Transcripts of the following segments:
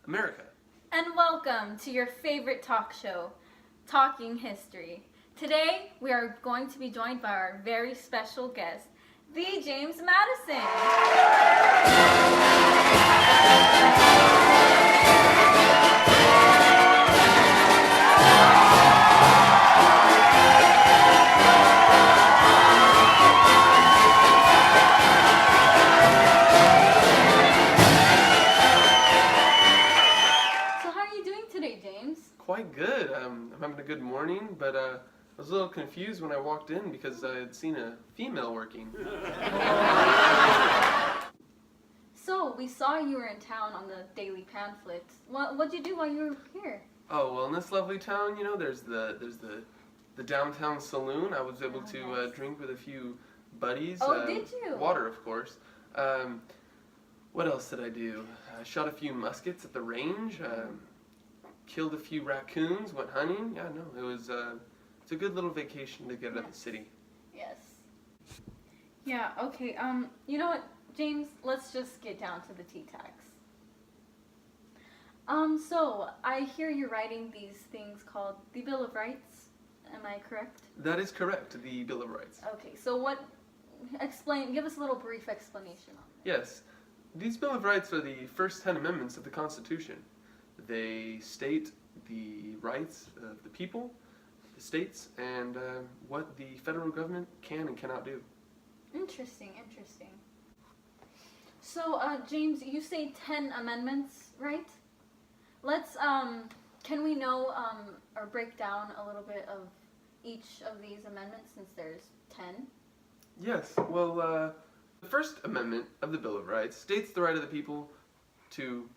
America. And welcome to your favorite talk show, Talking History. Today, we are going to be joined by our very special guest, the James Madison. Quite good. I'm having a good morning, but I was a little confused when I walked in because I had seen a female working. So, we saw you were in town on the daily pamphlets. What'd you do while you were here? Oh, well, in this lovely town, you know, there's the downtown saloon. I was able to drink with a few buddies. Oh, did you? Water, of course. What else did I do? I shot a few muskets at the range. Killed a few raccoons, went hunting. Yeah, no, it's a good little vacation to get out of the city. Yes. Yeah, okay, you know what, James, let's just get down to the T-tags. So, I hear you're writing these things called the Bill of Rights, am I correct? That is correct, the Bill of Rights. Okay, so give us a little brief explanation on it. Yes, these Bill of Rights are the first 10 amendments of the Constitution. They state the rights of the people, the states, and what the federal government can and cannot do. Interesting. So, James, you say 10 amendments, right? Let's, can we know or break down a little bit of each of these amendments since there's 10? Yes, well, the First Amendment of the Bill of Rights states the right of the people to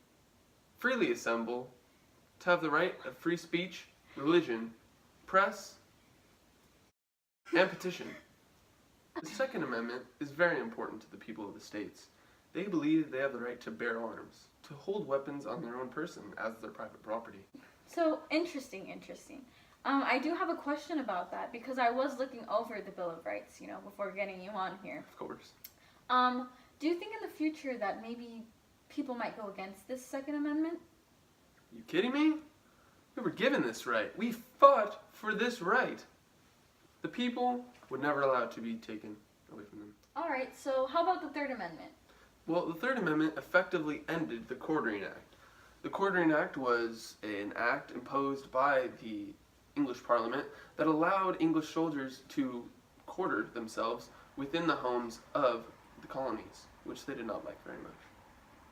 freely assemble, to have the right of free speech, religion, press, and petition. The Second Amendment is very important to the people of the states. They believe they have the right to bear arms, to hold weapons on their own person as their private property. So, interesting. I do have a question about that because I was looking over the Bill of Rights, before getting you on here. Of course. Do you think in the future that maybe people might go against this Second Amendment? You kidding me? We were given this right. We fought for this right. The people were never allowed to be taken away from them. Alright, so how about the Third Amendment? Well, the Third Amendment effectively ended the Quartering Act. The Quartering Act was an act imposed by the English Parliament that allowed English soldiers to quarter themselves within the homes of the colonies, which they did not like very much.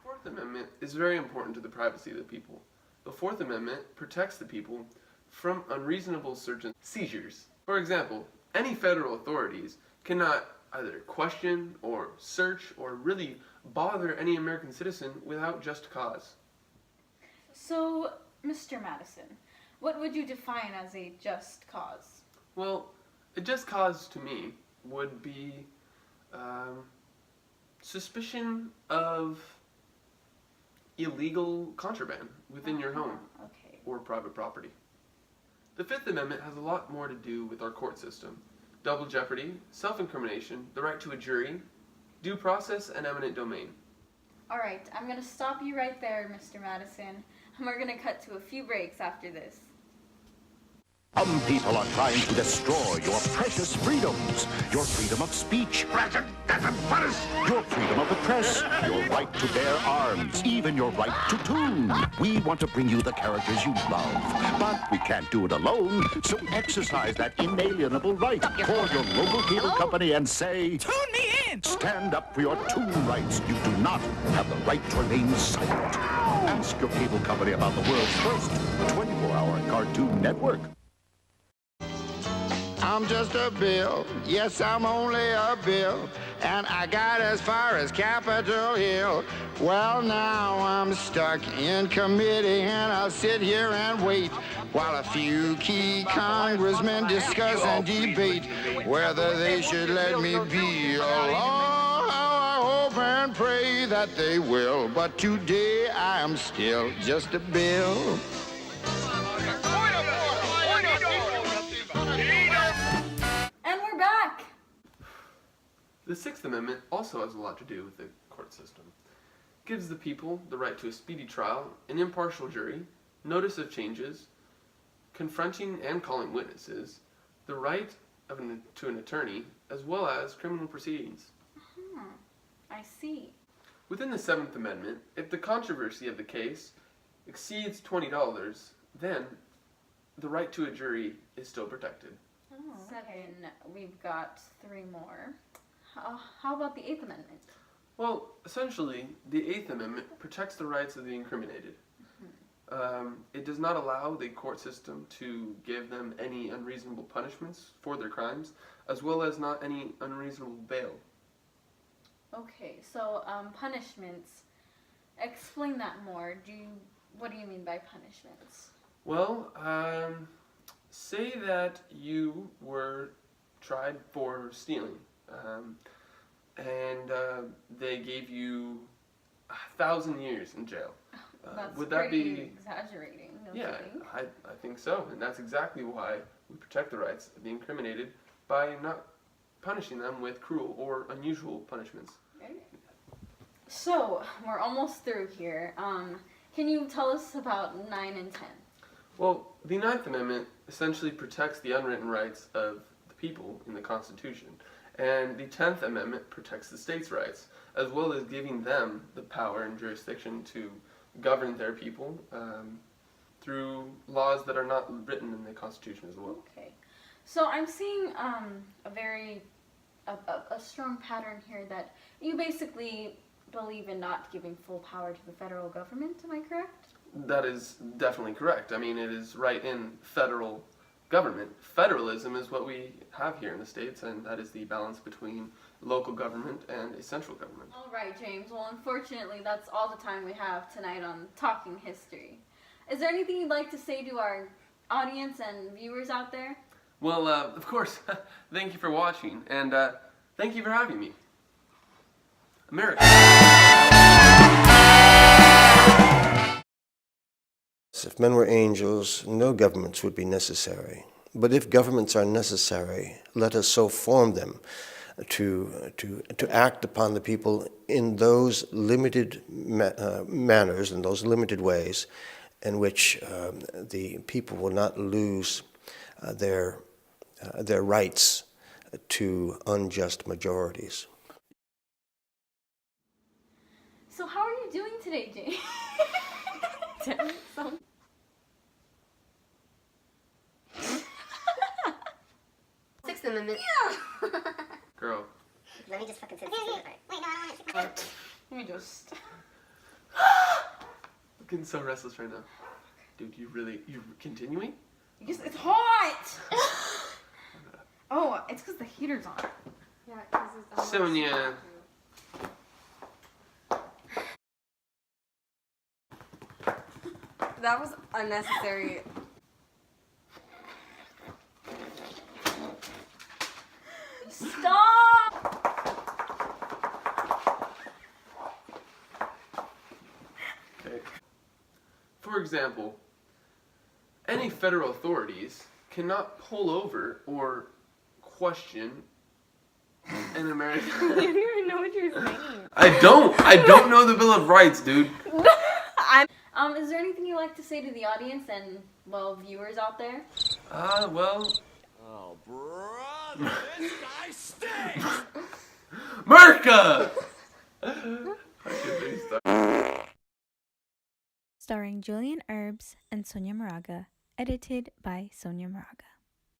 The Fourth Amendment is very important to the privacy of the people. The Fourth Amendment protects the people from unreasonable search and seizures. For example, any federal authorities cannot either question or search or really bother any American citizen without just cause. So, Mr. Madison, what would you define as a just cause? Well, a just cause to me would be suspicion of illegal contraband within your home or private property. The Fifth Amendment has a lot more to do with our court system. Double jeopardy, self-incrimination, the right to a jury, due process, and eminent domain. Alright, I'm going to stop you right there, Mr. Madison, and we're going to cut to a few breaks after this. Some people are trying to destroy your precious freedoms. Your freedom of speech. Your freedom of the press. Your right to bear arms. Even your right to tune. We want to bring you the characters you love. But we can't do it alone. So exercise that inalienable right. Call your local cable company and say, tune me in! Stand up for your tune rights. You do not have the right to remain silent. Ask your cable company about the world's first 24-hour cartoon network. I'm just a bill, yes, I'm only a bill, and I got as far as Capitol Hill. Well, now I'm stuck in committee, and I'll sit here and wait while a few key congressmen discuss and debate whether they should let me be alone. I hope and pray that they will, but today I am still just a bill. The Sixth Amendment also has a lot to do with the court system. gives the people the right to a speedy trial, an impartial jury, notice of changes, confronting and calling witnesses, the right to an attorney, as well as criminal proceedings. I see. Within the 7th Amendment, if the controversy of the case exceeds $20, then the right to a jury is still protected. Oh, 7. We've got 3 more. How about the 8th Amendment? Well, essentially, the 8th Amendment protects the rights of the incriminated. It does not allow the court system to give them any unreasonable punishments for their crimes, as well as not any unreasonable bail. Okay, so punishments. Explain that more. What do you mean by punishments? Well, say that you were tried for stealing, and they gave you 1,000 years in jail. That's would that pretty be exaggerating, don't you Yeah, think? I think so, and that's exactly why we protect the rights of the incriminated by not punishing them with cruel or unusual punishments. Okay. So, we're almost through here. Can you tell us about 9 and 10? Well, the 9th Amendment essentially protects the unwritten rights of the people in the Constitution, and the 10th Amendment protects the states' rights, as well as giving them the power and jurisdiction to govern their people through laws that are not written in the Constitution as well. Okay. So I'm seeing a strong pattern here that you basically believe in not giving full power to the federal government, am I correct? That is definitely correct. I mean, it is right in federal government. Federalism is what we have here in the States, and that is the balance between local government and a central government. All right, James. Well, unfortunately, that's all the time we have tonight on Talking History. Is there anything you'd like to say to our audience and viewers out there? Well, of course, thank you for watching, and thank you for having me. America. If men were angels, no governments would be necessary. But if governments are necessary, let us so form them to act upon the people in those limited manners, in those limited ways, in which the people will not lose their rights to unjust majorities. So how are you doing today, James? Sixth Amendment. Girl. Let me just fucking say the Sixth Amendment. Wait, no, I don't want it. Let me just... I'm getting so restless right now. Dude, you continuing? Yes, it's hot! Oh, it's because the heater's on. Yeah, because it's Sonia. That was unnecessary. Stop! Okay. For example, any federal authorities cannot pull over or question an American. I don't even know what you're saying. I don't know the Bill of Rights, dude. Is there anything you'd like to say to the audience and, well, viewers out there? Well. Oh, brother, this guy stinks! America! Starring Julian Erbs and Sonia Moraga, edited by Sonia Moraga.